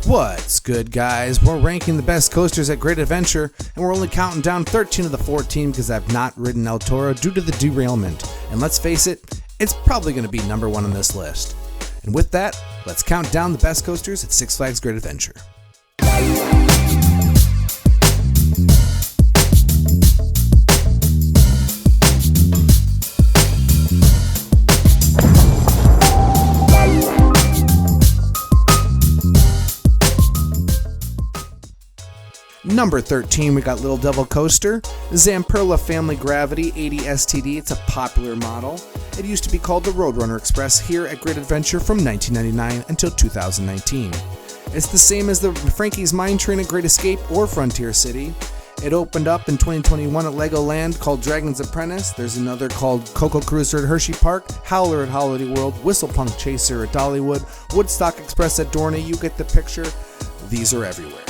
What's good, guys? We're ranking the best coasters at Great Adventure, and we're only counting down 13 of the 14 because I've not ridden El Toro due to the derailment. And let's face it, it's probably going to be number one on this list. And with that, let's count down the best coasters at Six Flags Great Adventure. Number 13, we got Little Devil Coaster, Zamperla Family Gravity 80 STD. It's a popular model. It used to be called the Roadrunner Express here at Great Adventure from 1999 until 2019. It's the same as the Frankie's Mine Train at Great Escape or Frontier City. It opened up in 2021 at Legoland called Dragon's Apprentice. There's another called Coco Cruiser at Hershey Park, Howler at Holiday World, Whistlepunk Chaser at Dollywood, Woodstock Express at Dorney. You get the picture. These are everywhere.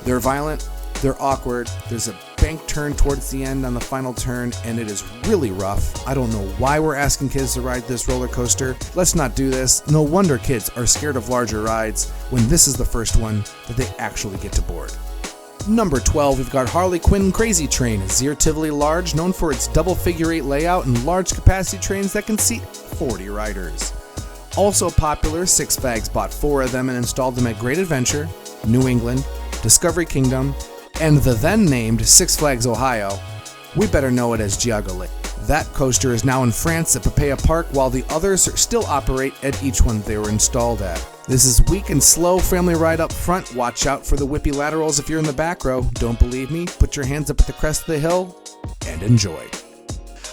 They're violent. They're awkward. There's a bank turn towards the end on the final turn, and it is really rough. I don't know why we're asking kids to ride this roller coaster. Let's not do this. No wonder kids are scared of larger rides when this is the first one that they actually get to board. Number 12, we've got Harley Quinn Crazy Train. It's relatively large, known for its double figure 8 layout and large capacity trains that can seat 40 riders. Also popular, Six Flags bought 4 of them and installed them at Great Adventure, New England, Discovery Kingdom, and the then named Six Flags Ohio. We better know it as Giago Lake. That coaster is now in France at Papaya Park, while the others still operate at each one they were installed at. This is weak and slow family ride up front. Watch out for the whippy laterals if you're in the back row. Don't believe me? Put your hands up at the crest of the hill and enjoy.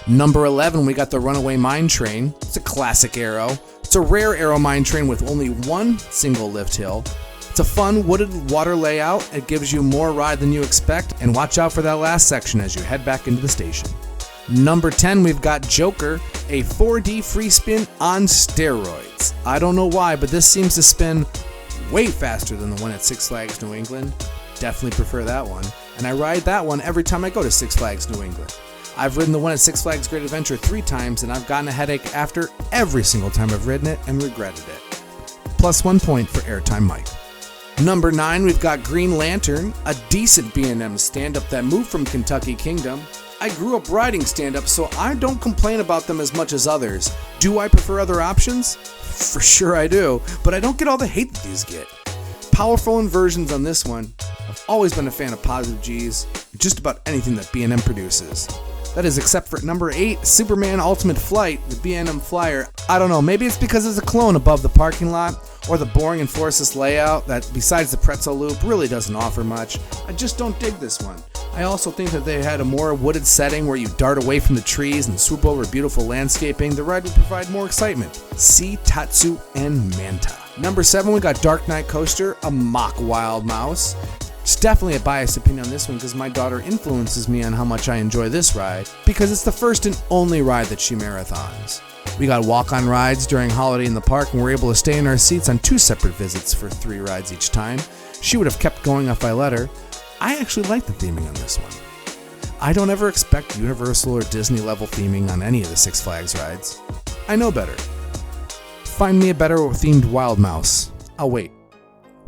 Number 11, we got the Runaway Mine Train. It's a classic aero. It's a rare aero mine train with only one single lift hill. It's a fun wooded water layout. It gives you more ride than you expect, and watch out for that last section as you head back into the station. Number 10, we've got Joker, a 4D free spin on steroids. I don't know why, but this seems to spin way faster than the one at Six Flags New England. Definitely prefer that one, and I ride that one every time I go to Six Flags New England. I've ridden the one at Six Flags Great Adventure 3 times, and I've gotten a headache after every single time I've ridden it and regretted it. Plus 1 point for Airtime Mike. Number 9, we've got Green Lantern, a decent B&M stand-up that moved from Kentucky Kingdom. I grew up riding stand-up, so I don't complain about them as much as others. Do I prefer other options? For sure I do, but I don't get all the hate that these get. Powerful inversions on this one. I've always been a fan of Positive G's, just about anything that B&M produces. That is except for number 8, Superman Ultimate Flight, the B&M Flyer. I don't know, maybe it's because it's a clone above the parking lot, or the boring Enforcers layout that, besides the pretzel loop, really doesn't offer much. I just don't dig this one. I also think that they had a more wooded setting where you dart away from the trees and swoop over beautiful landscaping. The ride would provide more excitement. See Tatsu and Manta. Number 7, we got Dark Knight Coaster, a mock Wild Mouse. It's definitely a biased opinion on this one because my daughter influences me on how much I enjoy this ride because it's the first and only ride that she marathons. We got walk-on rides during Holiday in the Park, and we're able to stay in our seats on 2 separate visits for 3 rides each time. She would have kept going if I let her. I actually like the theming on this one. I don't ever expect Universal or Disney level theming on any of the Six Flags rides. I know better. Find me a better themed Wild Mouse. I'll wait.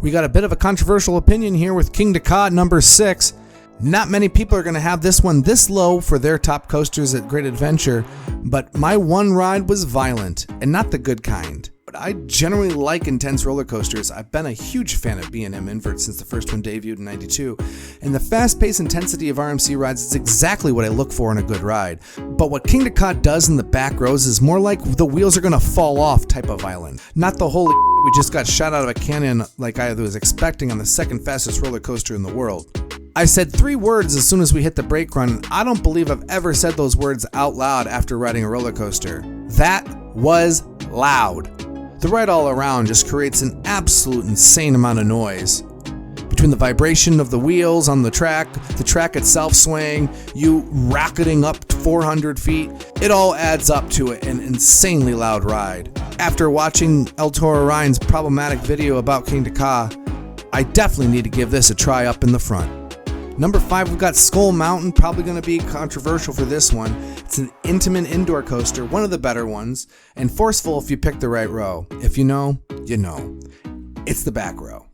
We got a bit of a controversial opinion here with King Dakar number 6. Not many people are going to have this one this low for their top coasters at Great Adventure, but my one ride was violent, and not the good kind. But I generally like intense roller coasters. I've been a huge fan of B&M Invert since the first one debuted in '92, and the fast-paced intensity of RMC rides is exactly what I look for in a good ride. But what King Dakar does in the back rows is more like the wheels are going to fall off type of violent, not the holy we just got shot out of a cannon like I was expecting on the second fastest roller coaster in the world. I said 3 words as soon as we hit the brake run. I don't believe I've ever said those words out loud after riding a roller coaster. That was loud. The ride all around just creates an absolute insane amount of noise. Between the vibration of the wheels on the track itself swaying, you rocketing up 400 feet, it all adds up to an insanely loud ride. After watching El Toro Ryan's problematic video about King Dakar, I definitely need to give this a try up in the front. Number 5, we've got Skull Mountain, probably going to be controversial for this one. It's an intimate indoor coaster, one of the better ones, and forceful if you pick the right row. If you know, you know. It's the back row.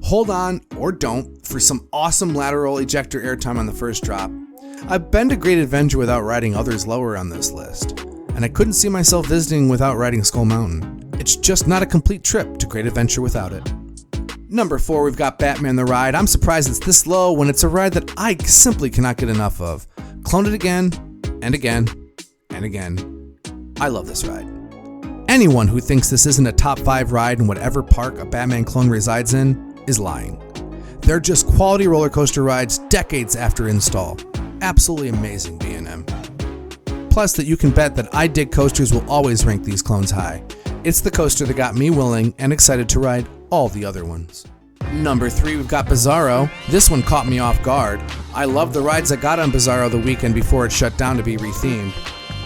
Hold on, or don't, for some awesome lateral ejector airtime on the first drop. I've been to Great Adventure without riding others lower on this list, and I couldn't see myself visiting without riding Skull Mountain. It's just not a complete trip to Great Adventure without it. Number 4, we've got Batman the Ride. I'm surprised it's this low when it's a ride that I simply cannot get enough of. Cloned it again, and again, and again. I love this ride. Anyone who thinks this isn't a top 5 ride in whatever park a Batman clone resides in is lying. They're just quality roller coaster rides decades after install. Absolutely amazing B&M. Plus that you can bet that I Dig Coasters will always rank these clones high. It's the coaster that got me willing and excited to ride all the other ones. Number 3, we've got Bizarro. This one caught me off guard. I love the rides that got on Bizarro the weekend before it shut down to be rethemed.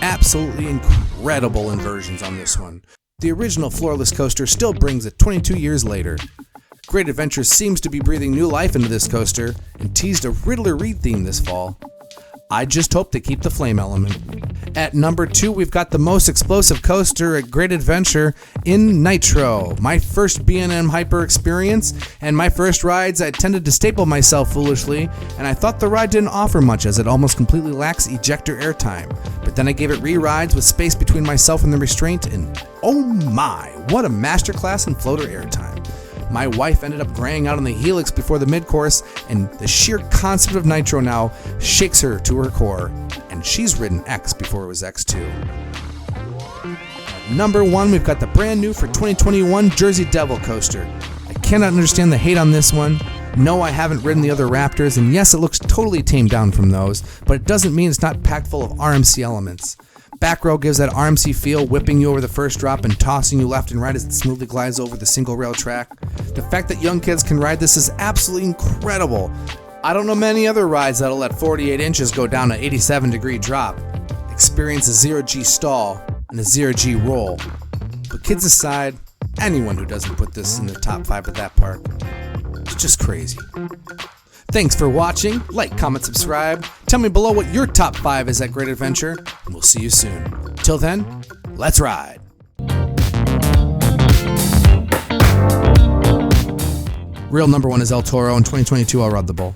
Absolutely incredible inversions on this one. The original floorless coaster still brings it 22 years later. Great Adventure seems to be breathing new life into this coaster and teased a Riddler Reed theme this fall. I just hope they keep the flame element. At number 2, we've got the most explosive coaster at Great Adventure in Nitro. My first B&M Hyper experience, and my first rides I tended to staple myself foolishly, and I thought the ride didn't offer much as it almost completely lacks ejector airtime. But then I gave it re-rides with space between myself and the restraint, and oh my, what a masterclass in floater airtime. My wife ended up graying out on the helix before the mid-course, and the sheer concept of Nitro now shakes her to her core, and she's ridden X before it was X2. At number 1, we've got the brand new for 2021 Jersey Devil coaster. I cannot understand the hate on this one. No, I haven't ridden the other Raptors, and yes, it looks totally tamed down from those, but it doesn't mean it's not packed full of RMC elements. Back row gives that RMC feel, whipping you over the first drop and tossing you left and right as it smoothly glides over the single rail track. The fact that young kids can ride this is absolutely incredible. I don't know many other rides that'll let 48 inches go down an 87-degree drop, experience a 0G stall, and a 0G roll. But kids aside, anyone who doesn't put this in the top 5 at that park, it's just crazy. Thanks for watching. Like, comment, subscribe. Tell me below what your top 5 is at Great Adventure, and we'll see you soon. Till then, let's ride. Real number 1 is El Toro. In 2022, I'll ride the bull.